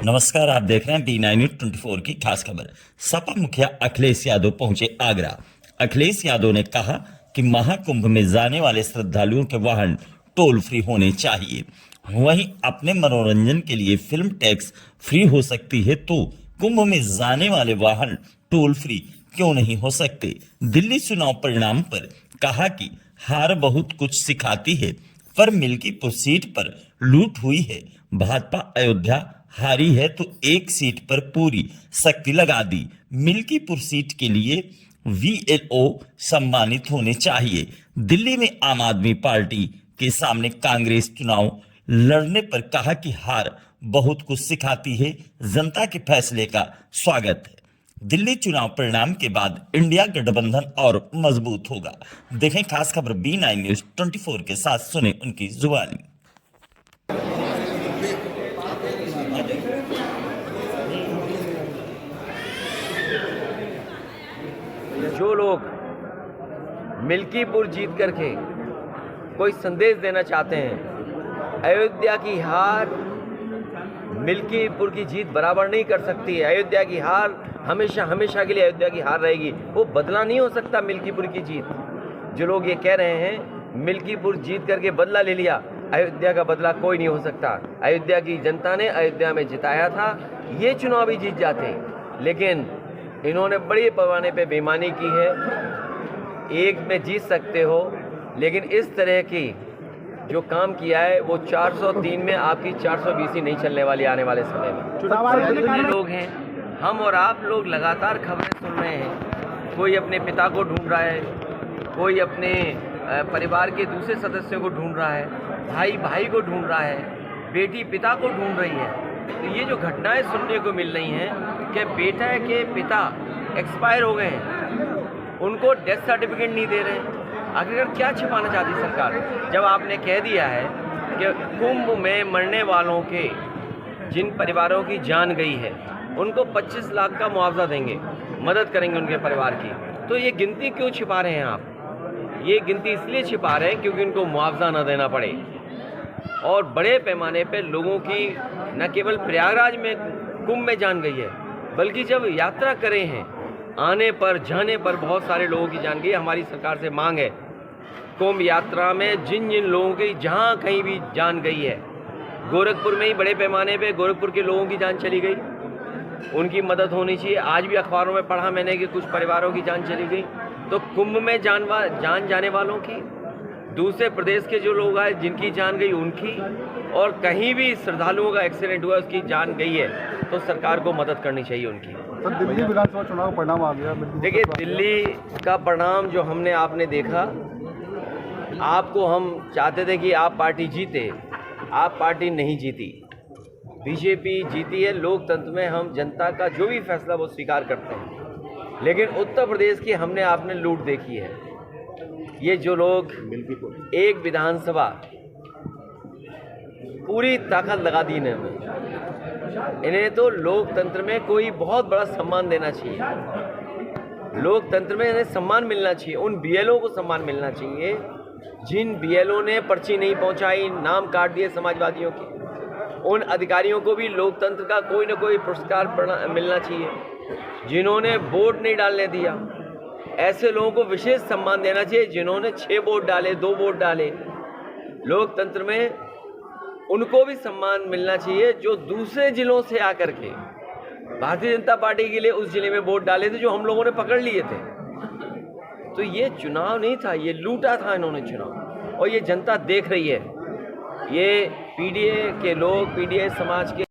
नमस्कार, आप देख रहे हैं B9 न्यूज 24 की खास खबर। सपा मुखिया अखिलेश यादव पहुंचे आगरा। अखिलेश यादव ने कहा कि महाकुंभ में जाने वाले श्रद्धालुओं के वाहन टोल फ्री होने चाहिए। वहीं अपने मनोरंजन के लिए फिल्म टैक्स फ्री हो सकती है, तो कुंभ में जाने वाले वाहन टोल फ्री क्यों नहीं हो सकते। दिल्ली चुनाव परिणाम पर कहा कि हार बहुत कुछ सिखाती है, पर मिल्कीपुर सीट पर लूट हुई है। भाजपा अयोध्या हारी है तो एक सीट पर पूरी शक्ति लगा दी। मिल्कीपुर सीट के लिए VLO सम्मानित होने चाहिए। दिल्ली में आम आदमी पार्टी के सामने कांग्रेस चुनाव लड़ने पर कहा कि हार बहुत कुछ सिखाती है, जनता के फैसले का स्वागत है। दिल्ली चुनाव परिणाम के बाद इंडिया गठबंधन और मजबूत होगा। देखें खास खबर B9 न्यूज 24 के साथ, सुने उनकी जुबानी। जो लोग मिल्कीपुर जीत करके कोई संदेश देना चाहते हैं, अयोध्या की हार मिल्कीपुर की जीत बराबर नहीं कर सकती है। अयोध्या की हार हमेशा हमेशा के लिए अयोध्या की हार रहेगी। वो बदला नहीं हो सकता मिल्कीपुर की जीत। जो लोग ये कह रहे हैं मिल्कीपुर जीत करके बदला ले लिया, अयोध्या का बदला कोई नहीं हो सकता। अयोध्या की जनता ने अयोध्या में जिताया था, ये चुनाव भी जीत जाते, लेकिन इन्होंने बड़े पैमाने पे बेईमानी की है। एक में जीत सकते हो, लेकिन इस तरह की जो काम किया है वो 403 में आपकी 420 ही नहीं चलने वाली आने वाले समय में। जितने लोग हैं, हम और आप लोग लगातार खबरें सुन रहे हैं। कोई अपने पिता को ढूंढ रहा है, कोई अपने परिवार के दूसरे सदस्यों को ढूंढ रहा है, भाई भाई को ढूंढ रहा है, बेटी पिता को ढूंढ रही है। तो ये जो घटनाएं सुनने को मिल रही हैं कि बेटा के पिता एक्सपायर हो गए हैं, उनको डेथ सर्टिफिकेट नहीं दे रहे हैं। आखिरकार क्या छिपाना चाहती सरकार, जब आपने कह दिया है कि कुंभ में मरने वालों के जिन परिवारों की जान गई है उनको 25 लाख का मुआवजा देंगे, मदद करेंगे उनके परिवार की। तो ये गिनती क्यों छिपा रहे हैं आप? ये गिनती इसलिए छिपा रहे हैं क्योंकि उनको मुआवजा न देना पड़े। और बड़े पैमाने पे लोगों की न केवल प्रयागराज में कुंभ में जान गई है, बल्कि जब यात्रा करे हैं आने पर जाने पर बहुत सारे लोगों की जान गई। हमारी सरकार से मांग है कुंभ यात्रा में जिन जिन लोगों की जहाँ कहीं भी जान गई है, गोरखपुर में ही बड़े पैमाने पे गोरखपुर के लोगों की जान चली गई, उनकी मदद होनी चाहिए। आज भी अखबारों में पढ़ा मैंने कि कुछ परिवारों की जान चली गई। तो कुंभ में जान जाने वालों की, दूसरे प्रदेश के जो लोग आए जिनकी जान गई उनकी, और कहीं भी श्रद्धालुओं का एक्सीडेंट हुआ उसकी जान गई है, तो सरकार को मदद करनी चाहिए उनकी। तो दिल्ली विधानसभा चुनाव परिणाम आ गया। देखिए, दिल्ली का परिणाम जो आपने देखा, आपको हम चाहते थे कि आप पार्टी जीते, आप पार्टी नहीं जीती, बीजेपी जीती है। लोकतंत्र में हम जनता का जो भी फैसला वो स्वीकार करते हैं, लेकिन उत्तर प्रदेश की हमने आपने लूट देखी है। ये जो लोग एक विधानसभा पूरी ताकत लगा दी इन्हें तो लोकतंत्र में कोई बहुत बड़ा सम्मान देना चाहिए। लोकतंत्र में इन्हें सम्मान मिलना चाहिए, उन BLO को सम्मान मिलना चाहिए जिन BLO ने पर्ची नहीं पहुंचाई, नाम काट दिए समाजवादियों के। उन अधिकारियों को भी लोकतंत्र का कोई ना कोई पुरस्कार मिलना चाहिए। जिन्होंने वोट नहीं डालने दिया, ऐसे लोगों को विशेष सम्मान देना चाहिए। जिन्होंने 6 वोट डाले, 2 वोट डाले, लोकतंत्र में उनको भी सम्मान मिलना चाहिए जो दूसरे जिलों से आकर के भारतीय जनता पार्टी के लिए उस जिले में वोट डाले थे, जो हम लोगों ने पकड़ लिए थे। तो ये चुनाव नहीं था, ये लूटा था इन्होंने चुनाव, और ये जनता देख रही है। ये PDA के लोग, PDA समाज के